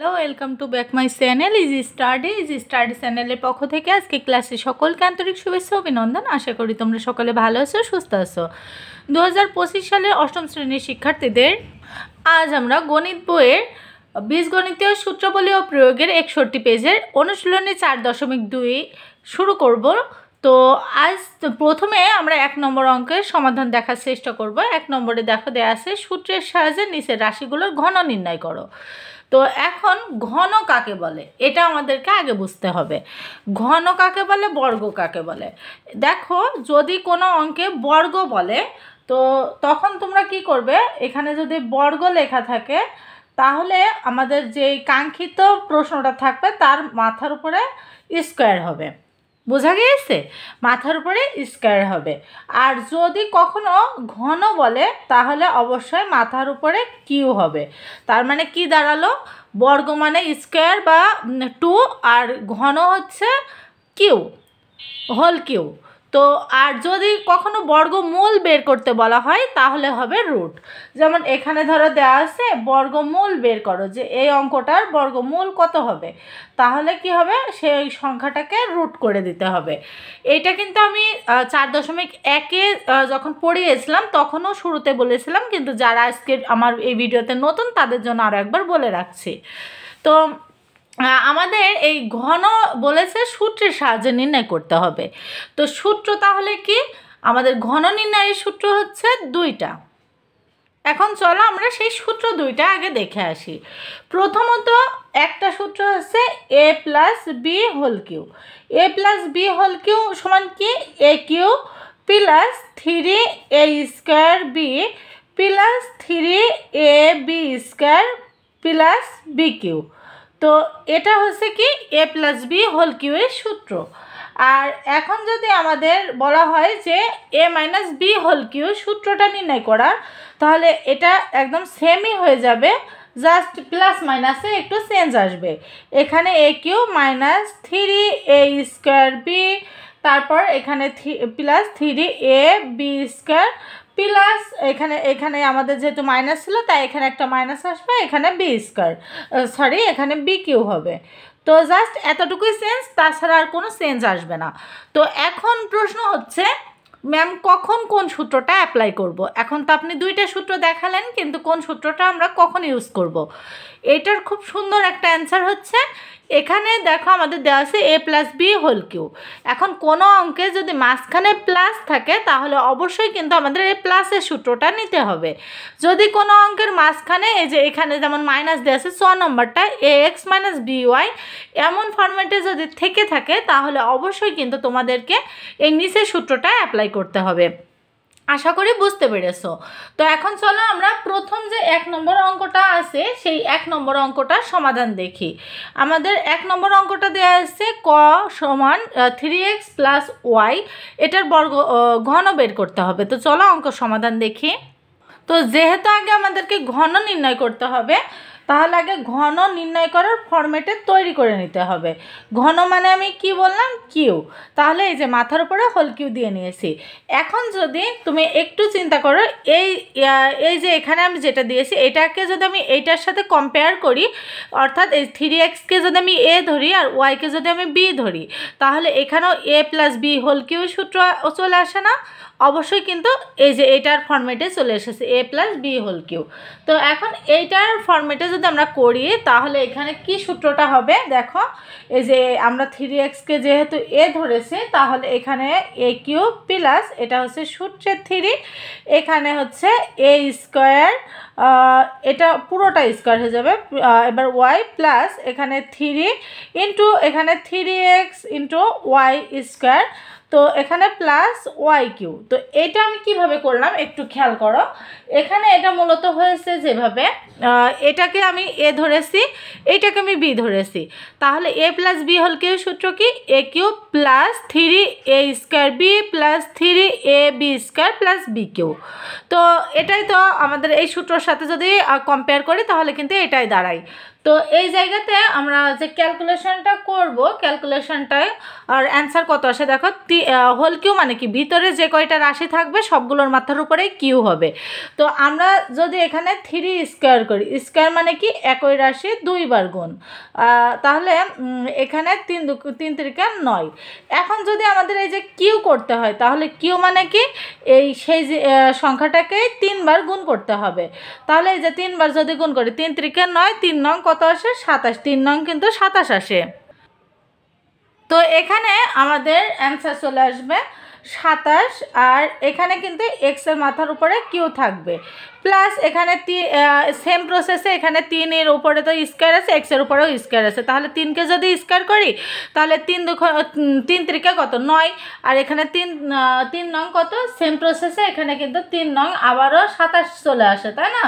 Hello, welcome to back my channel easy study চ্যানেলের পক্ষ থেকে আজকে ক্লাসে সকলকে আন্তরিক শুভেচ্ছা অভিনন্দন। আশা করি তোমরা সকলে ভালো আছো, সুস্থ আছো। 2025 সালের অষ্টম শ্রেণীর শিক্ষার্থীদের আজ আমরা গণিত বইয়ের বীজগণিতীয় সূত্রাবলী ও প্রয়োগের 61 পেজের অনুশীলনী 4.2 শুরু করব। তো আজ প্রথমে আমরা 1 নম্বর অঙ্কের সমাধান দেখার চেষ্টা করব। 1 নম্বরে দেখো দেয়া আছে সূত্রের সাহায্যে নিচের রাশিগুলোর ঘন নির্ণয় করো। তো এখন ঘন কাকে বলে এটা আমাদেরকে আগে বুঝতে হবে। ঘন কাকে বলে, বর্গ কাকে বলে। দেখো, যদি কোনো অঙ্কে বর্গ বলে তো তখন তোমরা কি করবে, এখানে যদি বর্গ লেখা থাকে তাহলে আমাদের যে কাঙ্ক্ষিত প্রশ্নটা থাকবে তার মাথার উপরে স্কোয়ার হবে। বোঝা গিয়েছে? মাথার উপরে স্কোয়ার হবে। আর যদি কখনো ঘন বলে তাহলে অবশ্যই মাথার উপরে কিউ হবে। তার মানে কি দাঁড়ালো, বর্গ মানে স্কোয়ার বা 2 আর ঘন হচ্ছে কিউ, হোল কিউ। তো আর যদি কখনো বর্গমূল বের করতে বলা হয় তাহলে হবে রুট। যেমন এখানে ধরো দেওয়া আছে বর্গমূল বের করো, যে এই অঙ্কটার বর্গমূল কত হবে, তাহলে কি হবে, সেই সংখ্যাটাকে রুট করে দিতে হবে। এইটা কিন্তু আমি 4.1-এ যখন পড়িয়েছিলাম তখনও শুরুতে বলেছিলাম, কিন্তু যারা আজকে আমার এই ভিডিওতে নতুন তাদের জন্য আরও একবার বলে রাখছি। তো আমাদের এই ঘন বলেছে সূত্রের সাহায্যে নির্ণয় করতে হবে। তো সূত্র তাহলে কি, আমাদের ঘন নির্ণয়ের সূত্র হচ্ছে 2টা। এখন চলো আমরা সেই সূত্র 2টা আগে দেখে আসি। প্রথমত একটা সূত্র হচ্ছে a plus B whole cube. a plus B whole cube সমান কি, A cube plus 3a square B plus 3ab square plus B cube. তো এটা হচ্ছে কি A plus B whole cube এর সূত্র। আর এখন যদি আমাদের বলা হয় যে A minus B whole cube সূত্রটা নির্ণয় করা, তাহলে এটা একদম সেমই হয়ে যাবে, জাস্ট প্লাস মাইনাসে একটু চেঞ্জ আসবে। এখানে A cube minus 3a square B, তারপর এখানে প্লাস 3ab স্কোয়ার প্লাস এখানে আমাদের যেহেতু মাইনাস ছিল তাই এখানে একটা মাইনাস আসবে, এখানে বি স্কোয়ার এখানে বি কিউ হবে। তো জাস্ট এতটুকুই চেঞ্জ, তাছাড়া আর কোনো চেঞ্জ আসবে না। তো এখন প্রশ্ন হচ্ছে ম্যাম কখন কোন সূত্রটা অ্যাপ্লাই করব। এখন তো আপনি 2টা সূত্র দেখালেন, কিন্তু কোন সূত্রটা আমরা কখন ইউজ করব, এটার খুব সুন্দর একটা অ্যান্সার হচ্ছে এখানে দেখো আমাদের দেওয়া আছে এ প্লাস বি হোল কিউ। এখন কোনো অঙ্কে যদি মাঝখানে প্লাস থাকে তাহলে অবশ্যই কিন্তু আমাদের এই প্লাসের সূত্রটা নিতে হবে। যদি কোনো অঙ্কের মাঝখানে এই যে এখানে যেমন মাইনাস দেওয়া আছে 6 নম্বরটা এ এক্স মাইনাস বি ওয়াই এমন ফরম্যাটে যদি থেকে থাকে তাহলে অবশ্যই কিন্তু তোমাদেরকে এই নিচের সূত্রটা অ্যাপ্লাই করতে হবে। আশা করি বুঝতে পেরেছো। তো এখন চলো আমরা প্রথম যে 1 নম্বর অঙ্কটা আছে সেই 1 নম্বর অঙ্কটার সমাধান দেখি। আমাদের 1 নম্বর অঙ্কটা দেওয়া আছে ক সমান 3x প্লাস ওয়াই, এটার ঘন বের করতে হবে। তো চলো অঙ্ক সমাধান দেখি। তো যেহেতু আগে আমাদেরকে ঘন নির্ণয় করতে হবে, তাহলে আগে ঘন নির্ণয় করার ফরম্যাটে তৈরি করে নিতে হবে। ঘন মানে আমি কি বললাম, কিউ। তাহলে এই যে মাথার উপরে হোল কিউ দিয়ে নিয়েছি। এখন যদি তুমি একটু চিন্তা করো, এই যে এখানে আমি যেটা দিয়েছি এটাকে যদি আমি এইটার সাথে কম্পেয়ার করি, অর্থাৎ এই 3xকে যদি আমি এ ধরি আর ওয়াইকে যদি আমি বি ধরি, তাহলে এখানেও এ প্লাস বি হোল কিউ সূত্র চলে আসে না? অবশ্যই কিন্তু এই যে এইটার ফরম্যাটে চলে এসেছে এ প্লাস বি হোল কিউ। তো এখন এইটার ফরম্যাটে যদি আমরা করি তাহলে এখানে কি সূত্রটা হবে দেখো, এই যে আমরা 3xকে যেহেতু এ ধরেছি তাহলে এখানে এ কিউ প্লাস এটা হচ্ছে সূত্রের 3, এখানে হচ্ছে এ স্কোয়ার, এটা পুরোটা স্কোয়ার হয়ে যাবে, এবার ওয়াই প্লাস এখানে 3 ইন্টু এখানে 3x ইন্টু ওয়াই স্কোয়ার, তো এখানে প্লাস ওয়াই কিউ। তো এটা আমি কিভাবে করলাম একটু খেয়াল করো। এখানে এটা মূলত হয়েছে যেভাবে, এটাকে আমি এ ধরেছি, এইটাকে আমি বি ধরেছি, তাহলে A plus B whole cube সূত্র কি, A cube plus 3a square B plus 3ab square plus B cube. তো এটাই তো আমাদের এই সূত্রের সাথে যদি কম্পেয়ার করি তাহলে কিন্তু এটাই দাঁড়ায়। তো এই জায়গাতে আমরা যে ক্যালকুলেশনটা করব, ক্যালকুলেশনটায় আর অ্যান্সার কত আসে দেখো, হোল কিউ মানে কি ভিতরে যে কয়টা রাশি থাকবে সবগুলোর মাথার উপরেই কিউ হবে। তো আমরা যদি এখানে 3 স্কোয়ার করি, স্কোয়ার মানে কি একই রাশি 2 বার গুণ, তাহলে এখানে 3 3 9। এখন যদি আমাদের এই যে কিউ করতে হয় তাহলে কিউ মানে কি এই সেই সংখ্যাটাকে 3 বার গুণ করতে হবে। তাহলে এই যে 3 বার যদি গুণ করি 3 3 9, 3 নং কত আসে 27, 3 নং কিন্তু 27 আসে। তো এখানে আমাদের অ্যান্সার চলে আসবে 27, আর এখানে কিন্তু এক্সের মাথার উপরে কিউ থাকবে, প্লাস এখানে সেম প্রসেসে এখানে 3 এর উপরে তো স্কোয়ার আছে, এক্সের উপরেও স্কোয়ার আছে, তাহলে 3কে যদি স্কোয়ার করি তাহলে 3 3 কত 9, আর এখানে 3 নং কত, সেম প্রসেসে এখানে কিন্তু 3 নং আবারও 27 চলে আসে, তাই না?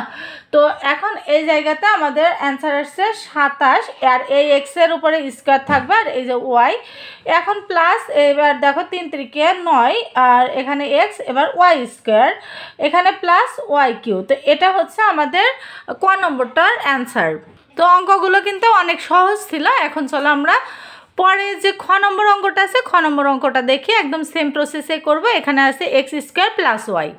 তো এখন এই জায়গাতে আমাদের অ্যান্সার আসছে 27, আর এই এক্সের উপরে স্কোয়ার থাকবে আর এই যে ওয়াই। এখন প্লাস এবার দেখো 3 3 9, আর এখানে এক্স, এবার ওয়াই স্কোয়ার, এখানে প্লাস ওয়াই কিউ। তো এটা হচ্ছে আমাদের ক নম্বরটার অ্যান্সার। তো অঙ্কগুলো কিন্তু অনেক সহজ ছিল। এখন চলো আমরা পরে যে খ নম্বর অঙ্কটা আছে, খ নম্বর অঙ্কটা দেখি, একদম সেম প্রসেসে করব। এখানে আছে এক্স স্কোয়ার প্লাস ওয়াই।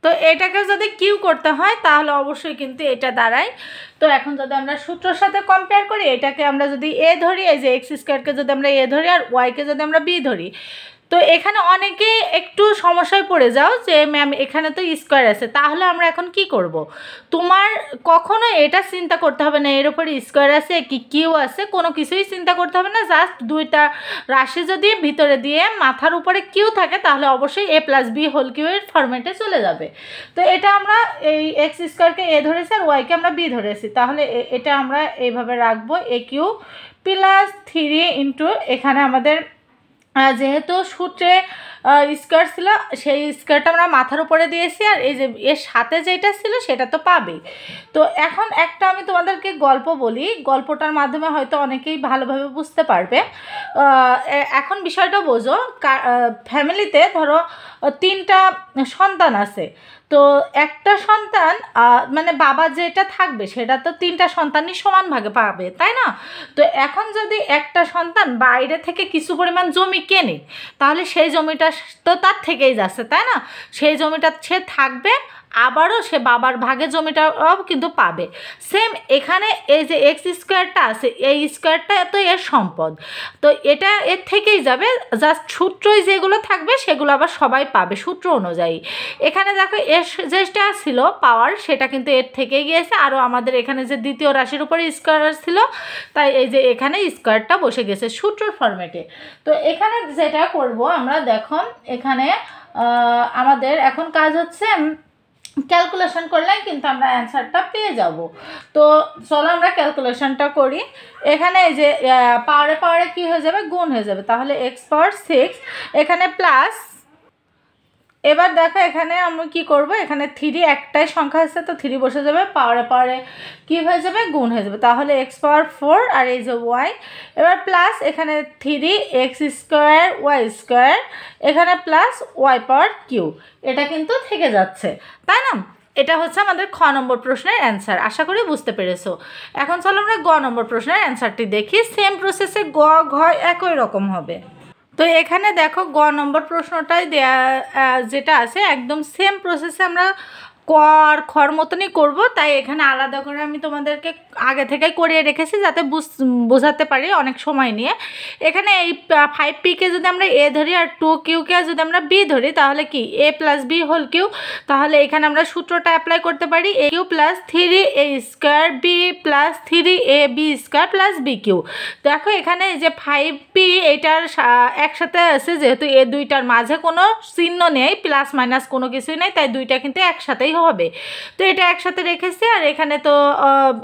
তো এটাকে যদি কিউ করতে হয় তাহলে অবশ্যই কিন্তু এটা দাঁড়ায়। তো এখন যদি আমরা সূত্রের সাথে কম্পেয়ার করি, এটাকে আমরা যদি এ ধরি, এই যে এক্স স্কোয়ারকে যদি আমরা এ ধরি আর ওয়াইকে যদি আমরা বি ধরি, তো এখানে অনেকে একটু সমস্যায় পড়ে যাও যে ম্যাম এখানে তো স্কোয়ার আছে, তাহলে আমরা এখন কি করব। তোমার কখনো এটা চিন্তা করতে হবে না এর উপরে স্কোয়ার আছে কি কিউ আছে, কোনো কিছুই চিন্তা করতে হবে না। জাস্ট দুইটা রাশি যদি ভিতরে দিয়ে মাথার উপরে কিউ থাকে তাহলে অবশ্যই এ প্লাস বি হোল কিউ এর ফরম্যাটে চলে যাবে। তো এটা আমরা এই এক্স স্কোয়ারকে এ ধরেছি আর ওয়াইকে আমরা বি ধরেছি, তাহলে এটা আমরা এইভাবে রাখবো, এ কিউ প্লাস 3 ইন্টু এখানে আমাদের যেহেতু সূত্রে স্কোয়ার ছিল সেই স্কোয়ারটা আমরা মাথার উপরে দিয়েছি, আর এই যে এর সাথে যেটা ছিল সেটা তো পাবেই। তো এখন একটা আমি তোমাদেরকে গল্প বলি, গল্পটার মাধ্যমে হয়তো অনেকেই ভালোভাবে বুঝতে পারবে। এখন বিষয়টা বোঝো, ফ্যামিলিতে ধরো 3টা সন্তান আছে, তো একটা সন্তান মানে বাবা যেটা থাকবে সেটা তো 3টা সন্তানই সমান ভাগে পাবে, তাই না? তো এখন যদি একটা সন্তান বাইরে থেকে কিছু পরিমাণ জমি কেনে তাহলে সেই জমিটা তো তার থেকেই যাচ্ছে, তাই না? সেই জমিটা সে থাকবে, আবারও সে বাবার ভাগে জমিটাও কিন্তু পাবে। সেম এখানে এই যে এক্স স্কোয়ারটা আছে, এই স্কোয়ারটা তো এর সম্পদ, তো এটা এর থেকেই যাবে, জাস্ট সূত্রই যেগুলো থাকবে সেগুলো আবার সবাই পাবে সূত্র অনুযায়ী। এখানে দেখো এর যেটা ছিল পাওয়ার সেটা কিন্তু এর থেকেই গিয়েছে, আরও আমাদের এখানে যে দ্বিতীয় রাশির উপরে স্কোয়ার ছিল তাই এই যে এখানে স্কোয়ারটা বসে গেছে সূত্রর ফরম্যাটে। তো এখানে যেটা করব আমরা, দেখো এখানে আমাদের এখন কাজ হচ্ছে ক্যালকুলেশন করলে কিন্তু আমরা অ্যান্সারটা পেয়ে যাব। তো চলো আমরা ক্যালকুলেশনটা করি। এখানে এই যে পাওয়ারে পাওয়ারে কী হয়ে যাবে, গুণ হয়ে যাবে, তাহলে এক্স পাওয়ার 6 এখানে প্লাস, এবার দেখো এখানে আমরা কি করব, এখানে 3 একটাই সংখ্যা আছে তো 3 বসে যাবে, পাওয়ারে পাওয়ারে কি হয়ে যাবে, গুণ হয়ে যাবে, তাহলে এক্স পাওয়ার 4 আর এই যে ওয়াই, এবার প্লাস এখানে 3 এক্স স্কোয়ার ওয়াই স্কোয়ার, এখানে প্লাস ওয়াই পাওয়ার কিউ, এটা কিন্তু থেকে যাচ্ছে, তাই না? এটা হচ্ছে আমাদের খ নম্বর প্রশ্নের অ্যান্সার। আশা করি বুঝতে পেরেছো। এখন চলো আমরা গ নম্বর প্রশ্নের অ্যান্সারটি দেখি। সেম প্রসেসে গ ঘ একই রকম হবে। তো এখানে দেখো গ নম্বর প্রশ্নটাই দেয়া যেটা আছে একদম সেম প্রসেসে আমরা ক আর খর মতনই করবো, তাই এখানে আলাদা করে আমি তোমাদেরকে আগে থেকে করিয়ে রেখেছি যাতে বোঝাতে পারি অনেক সময় নিয়ে। এখানে এই 5p-কে যদি আমরা এ ধরি আর 2q-কে যদি আমরা বি ধরি তাহলে কি A plus B whole cube, তাহলে এখানে আমরা সূত্রটা অ্যাপ্লাই করতে পারি A cube plus 3a square B plus 3ab square plus B cube. দেখো এখানে এই যে 5p এটার একসাথে আছে, যেহেতু এ দুইটার মাঝে কোনো চিহ্ন নেই, প্লাস মাইনাস কোনো কিছুই নেই, তাই দুইটা কিন্তু একসাথেই হবে। তো এটা একসাথে রেখেছি, আর এখানে তো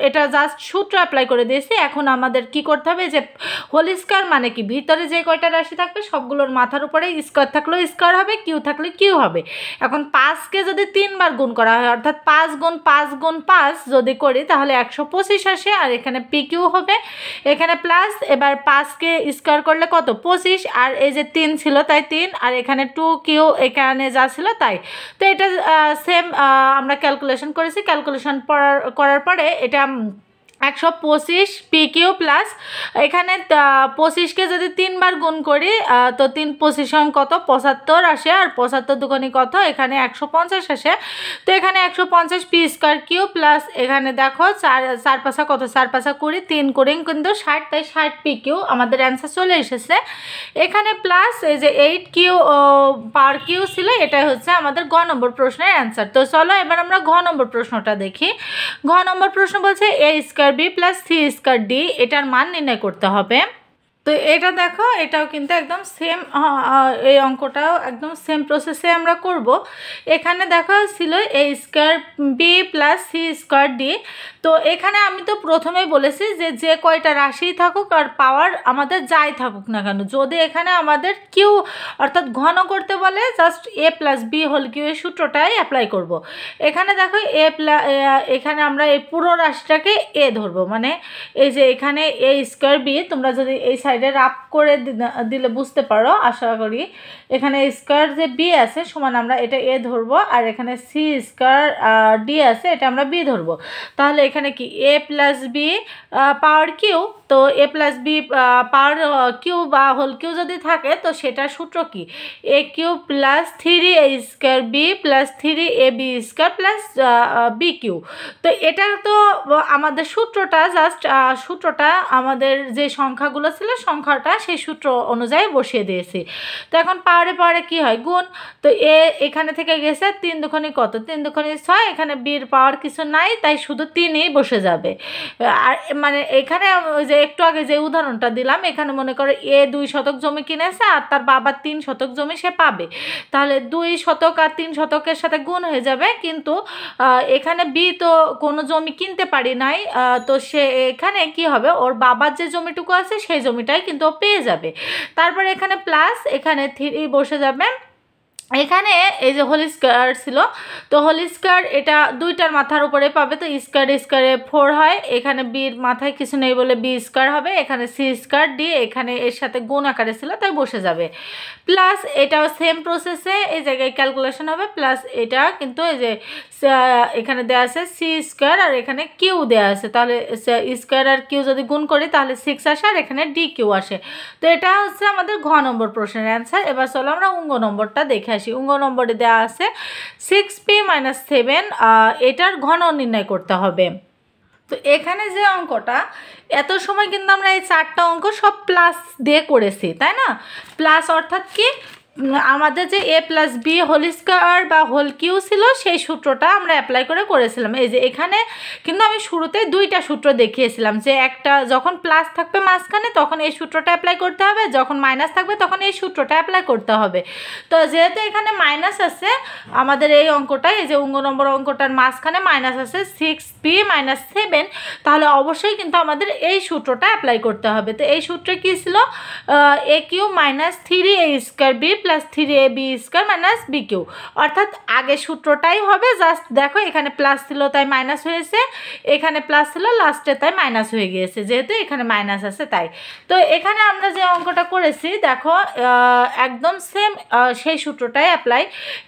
এটা জাস্ট সূত্র অ্যাপ্লাই করে দিয়েছি। এখন আমাদের কি করতে হবে, যে হোল স্কোয়ার মানে কি ভিতরে যে কয়টা রাশি থাকবে সবগুলোর মাথার উপরে স্কোয়ার থাকলেও স্কোয়ার হবে, কিউ থাকলে কিউ হবে। এখন 5কে যদি 3 বার গুণ করা হয়, অর্থাৎ 5 গুণ 5 গুণ 5 যদি করি তাহলে 125 আসে, আর এখানে পি কিউ হবে, এখানে প্লাস, এবার 5কে স্কোয়ার করলে কত 25, আর এই যে 3 ছিল তাই 3, আর এখানে 2q এখানে যা ছিল তাই। তো এটা সেম আমরা ক্যালকুলেশন করেছি, ক্যালকুলেশন করার পরে এটা 125 PQ প্লাস এখানে 25কে যদি 3 বার গুণ করি তো 3 25 কত 75 আসে, আর 75 দুগুণে কত এখানে 150 আসে। তো এখানে 150 পি স্কয়ার কিউ প্লাস এখানে দেখো 4 পাশা কত 4 পাশা 20 3 করে কিন্তু 60, তাই 60 PQ আমাদের অ্যান্সার চলে এসেছে এখানে। প্লাস এই যে 8 কিউ পাওয়ার কিউ ছিল, এটাই হচ্ছে আমাদের গ নম্বর প্রশ্নের অ্যান্সার। তো চলো এবার আমরা ঘ নম্বর প্রশ্নটা দেখি। ঘ নম্বর প্রশ্ন বলছে A square B plus C square D এটার মান নির্ণয় করতে হবে। তো এটা দেখো এটাও কিন্তু একদম সেম, এই অঙ্কটাও একদম সেম প্রসেসে আমরা করব। এখানে দেখো ছিল A square B plus C square D. তো এখানে আমি তো প্রথমেই বলেছি যে কয়টা রাশি থাকুক আর পাওয়ার আমাদের যাই থাকুক না কেন, যদি এখানে আমাদের কিউ অর্থাৎ ঘন করতে বলে just a plus B whole cube এর সূত্রটাই অ্যাপ্লাই করব। এখানে দেখো এখানে আমরা এই পুরো রাশিটাকে এ ধরবো, মানে এই যে এখানে এ স্কয়ার বি, তোমরা যদি এই সাইডে রাফ করে দিলে বুঝতে পারো আশা করি। এখানে স্কয়ার যে বি আছে সমান আমরা এটা এ ধরবো, আর এখানে সি স্কয়ার ডি আছে এটা আমরা বি ধরবো। তাহলে এখানে কি A plus B power cube, তো A plus B power cube বা হোল কিউ যদি থাকে তো সেটার সূত্র কি A cube plus 3 A square B plus 3 A B square plus B cube. তো এটা তো আমাদের সূত্রটা জাস্ট সূত্রটা আমাদের যে সংখ্যাগুলো ছিল সংখ্যাটা সেই সূত্র অনুযায়ী বসিয়ে দিয়েছি। তো এখন পাওয়ারে কি হয় গুণ, তো এ এখানে থেকে গেছে 3 দুগুণে কত 3 দুগুণে 6, এখানে বির পাওয়ার কিছু নাই তাই শুধু 3ই বসে যাবে। আর মানে এখানে ওই যে একটু আগে যে উদাহরণটা দিলাম, এখানে মনে করো এ 2 শতক জমি কিনেছে আর তার বাবা 3 শতক জমি সে পাবে, তাহলে 2 শতক আর 3 শতকের সাথে গুণ হয়ে যাবে। কিন্তু এখানে বি তো কোনো জমি কিনতে পারি নাই, তো সে এখানে কি হবে ওর বাবার যে জমিটুকু আছে সেই জমিটাই কিন্তু ও পেয়ে যাবে। তারপরে এখানে প্লাস এখানে 3 বসে যাবে। এখানে এই যে হোল স্কয়ার ছিল, তো হোল স্কয়ার এটা দুইটার মাথার উপরে পাবে, তো স্কয়ার স্কয়ারে 4 হয়, এখানে বির মাথায় কিছু নেই বলে বি স্কয়ার হবে, এখানে সি স্কয়ার ডি এখানে এর সাথে গুণ আকারে ছিল তাই বসে যাবে। প্লাস এটাও সেম প্রসেসে এই জায়গায় ক্যালকুলেশন হবে, প্লাস এটা কিন্তু এই যে এখানে দেওয়া আছে সি স্কয়ার আর এখানে কিউ দেওয়া আছে, তাহলে স্কয়ার আর কিউ যদি গুণ করি তাহলে 6 আসে আর এখানে ডি কিউ আসে। তো এটা হচ্ছে আমাদের ঘ নম্বর প্রশ্নের অ্যান্সার। এবার চলো আমরা অঙ্গ নম্বরটা দেখে আসি। অঙ্গ নম্বরে দেওয়া আছে 6p - 7 এটার ঘন নির্ণয় করতে হবে। তো এখানে যে অঙ্কটা এত সময় কিন্তু আমরা এই 4টা অঙ্ক সব প্লাস দিয়ে করেছি, তাই না? প্লাস অর্থাৎ কি আমাদের যে এ প্লাস বি হোল স্কয়ার বা হোল কিউ ছিল সেই সূত্রটা আমরা অ্যাপ্লাই করেছিলাম। এই যে এখানে কিন্তু আমি শুরুতে 2টা সূত্র দেখিয়েছিলাম, যে একটা যখন প্লাস থাকবে মাঝখানে তখন এই সূত্রটা অ্যাপ্লাই করতে হবে, যখন মাইনাস থাকবে তখন এই সূত্রটা অ্যাপ্লাই করতে হবে। তো যেহেতু এখানে মাইনাস আছে আমাদের এই অঙ্কটা, এই যে অঙ্গ নম্বর অঙ্কটার মাঝখানে মাইনাস আছে 6p - 7, তাহলে অবশ্যই কিন্তু আমাদের এই সূত্রটা অ্যাপ্লাই করতে হবে। তো এই সূত্রে কী ছিল A cube minus 3a square B plus 3a B square minus B cube, অর্থাৎ আগে সূত্রটাই হবে, জাস্ট দেখো এখানে প্লাস ছিল তাই মাইনাস হয়েছে, এখানে প্লাস ছিল লাস্টে তাই মাইনাস হয়ে গিয়েছে, যেহেতু এখানে মাইনাস আছে তাই। তো এখানে আমরা যে অঙ্কটা করেছি দেখো একদম সেম সেই সূত্রটাই অ্যাপ্লাই।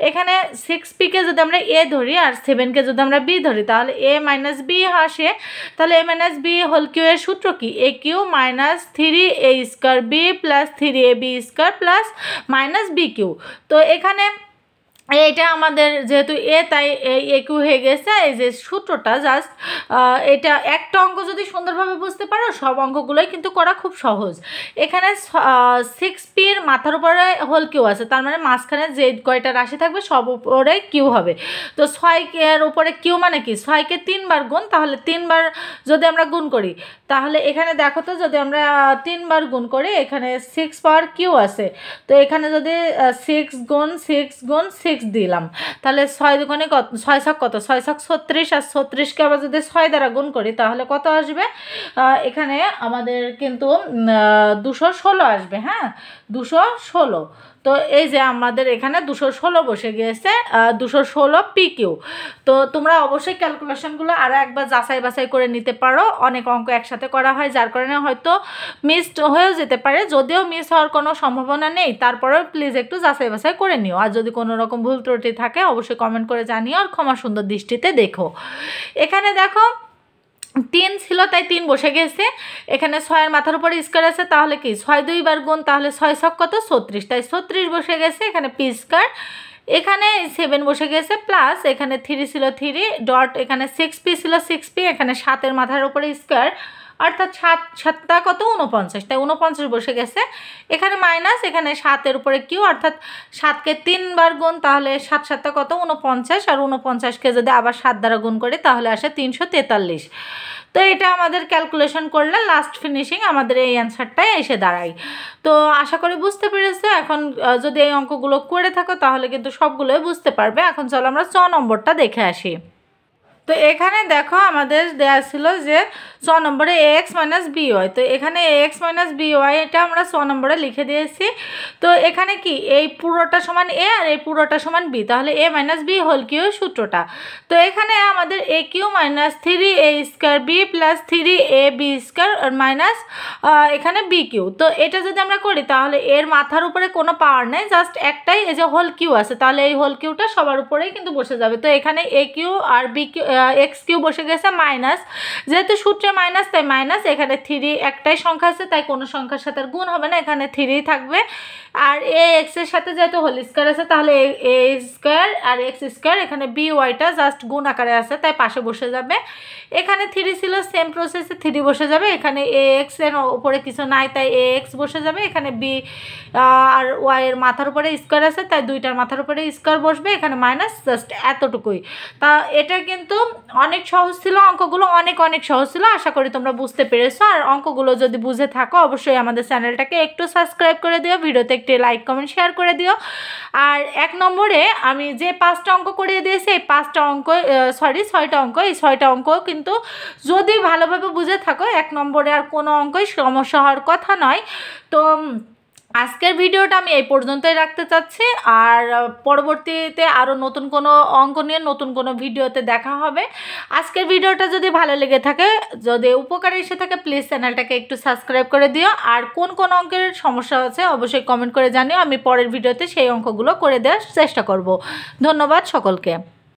এখানে 6pকে যদি আমরা এ ধরি আর 7কে যদি আমরা বি ধরি তাহলে a মাইনাস বি আসে, তাহলে a minus B whole cube এর সূত্র কি A cube minus 3a square B plus 3a B square plus minus B cube. তো এখানে এইটা আমাদের যেহেতু এ তাই এ কিউ হয়ে গেছে। এই যে সূত্রটা জাস্ট এটা একটা অঙ্ক যদি সুন্দরভাবে বুঝতে পারো সব অঙ্কগুলোই কিন্তু করা খুব সহজ। এখানে 6pর মাথার উপরে হোল কিউ আছে, তার মানে মাঝখানে যে কয়টা রাশি থাকবে সব উপরে কিউ হবে। তো 6 উপরে কিউ মানে কি 6কে 3 বার গুণ, তাহলে 3 বার যদি আমরা গুণ করি তাহলে এখানে দেখো তো যদি আমরা 3 বার গুণ করি এখানে 6 পাওয়ার কিউ আছে, তো এখানে যদি 6 গুণ 6 গুণ 6 দিলাম তাহলে 6 দুগুণে কত 6 ছক কত 6 ছক 36, আর 36কে আবার যদি 6 দ্বারা গুণ করি তাহলে কত আসবে এখানে আমাদের কিন্তু 216 আসবে। হ্যাঁ 216। তো এই যে আমাদের এখানে 216 বসে গিয়েছে 216 PQ। তো তোমরা অবশ্যই ক্যালকুলেশনগুলো আরও একবার যাচাই বাছাই করে নিতে পারো, অনেক অঙ্ক একসাথে করা হয় যার কারণে হয়তো মিসড হয়েও যেতে পারে, যদিও মিস হওয়ার কোনো সম্ভাবনা নেই তারপরেও প্লিজ একটু যাচাই বাছাই করে নিও, আর যদি কোনো রকম ভুল ত্রুটি থাকে অবশ্যই কমেন্ট করে জানিও আর ক্ষমা সুন্দর দৃষ্টিতে দেখো। এখানে দেখো 3 ছিল তাই 3 বসে গেছে। এখানে 6-এর মাথার উপরে স্কয়ার আছে, তাহলে কি 6 2 বার গুণ, তাহলে 6 ছক কত 36, তাই 36 বসে গেছে। এখানে পি স্কয়ার, এখানে 7 বসে গেছে, প্লাস এখানে 3 ছিল 3 ডট, এখানে 6p ছিল 6p, এখানে 7-এর মাথার উপরে স্কয়ার, অর্থাৎ 7 কত 49, তাই 49 বসে গেছে। এখানে মাইনাস, এখানে 7-এর উপরে কিউ, অর্থাৎ 7কে 3 বার গুণ, তাহলে 7 7 কত 49, আর 49কে যদি আবার 7 দ্বারা গুণ করি তাহলে আসে 343। তো এটা আমাদের ক্যালকুলেশন করলে লাস্ট ফিনিশিং আমাদের এই অ্যান্সারটাই এসে দাঁড়ায়। তো আশা করি বুঝতে পেরেছো। এখন যদি এই অঙ্কগুলো করে থাকো তাহলে কিন্তু সবগুলোই বুঝতে পারবে। এখন চলো আমরা 6 নম্বরটা দেখে আসি। তো এখানে দেখো আমাদের দেয়া ছিল যে 6 নম্বরে ax - by, তো এখানে ax - by এটা আমরা 6 নম্বরে লিখে দিয়েছি। তো এখানে কি এই পুরোটা সমান a আর এই পুরোটা সমান b, তাহলে a - b হোল কিউ সূত্রটা। তো এখানে আমাদের aq - 3a square b plus 3ab square minus এখানে bq। তো এটা যদি আমরা করি তাহলে এর মাথার উপরে কোনো পাওয়ার নেই, জাস্ট একটাই এই যে হোল কিউ আছে, তাহলে এই হোল কিউটা সবার উপরেই কিন্তু বসে যাবে। তো এখানে aq আর bq এক্স কিউ বসে গেছে মাইনাস, যেহেতু সূত্রে মাইনাস তাই মাইনাস, এখানে 3 একটাই সংখ্যা আছে তাই কোনো সংখ্যার সাথে গুণ হবে না, এখানে 3 থাকবে। আর এ এক্সের সাথে যেহেতু হোল স্কয়ার আছে তাহলে এ স্কয়ার আর এক্স স্কয়ার, এখানে বি ওয়াইটা জাস্ট গুণ আকারে আছে তাই পাশে বসে যাবে। এখানে 3 ছিল সেম প্রসেসে 3 বসে যাবে, এখানে এ এক্স এর উপরে কিছু নাই তাই এ এক্স বসে যাবে, এখানে বি আর ওয়াই এর মাথার উপরে স্কয়ার আছে তাই দুইটার মাথার উপরে স্কয়ার বসবে, এখানে মাইনাস, জাস্ট এতটুকুই। তা এটা কিন্তু অনেক সহজ ছিল, অঙ্কগুলো অনেক সহজ ছিল। আশা করি তোমরা বুঝতে পেরেছো। আর অঙ্কগুলো যদি বুঝে থাকো অবশ্যই আমাদের চ্যানেলটাকে একটু সাবস্ক্রাইব করে দিও, ভিডিওতে একটি লাইক কমেন্ট শেয়ার করে দিও। আর 1 নম্বরে আমি যে 5টা অঙ্ক করিয়ে দিয়েছি এই 5টা অঙ্ক, 6টা অঙ্ক, এই 6টা অঙ্ক কিন্তু যদি ভালোভাবে বুঝে থাকো 1 নম্বরে আর কোনো অঙ্কই সমস্যা হওয়ার কথা নয়। তো আজকের ভিডিওটা আমি এই পর্যন্তই রাখতে চাচ্ছি, আর পরবর্তীতে আরও নতুন কোনো অঙ্ক নিয়ে নতুন কোনো ভিডিওতে দেখা হবে। আজকের ভিডিওটা যদি ভালো লেগে থাকে, যদি উপকারে এসে থাকে, প্লিজ চ্যানেলটাকে একটু সাবস্ক্রাইব করে দিও। আর কোন অঙ্কের সমস্যা আছে অবশ্যই কমেন্ট করে জানিও, আমি পরের ভিডিওতে সেই অঙ্কগুলো করে দেওয়ার চেষ্টা করব। ধন্যবাদ সকলকে।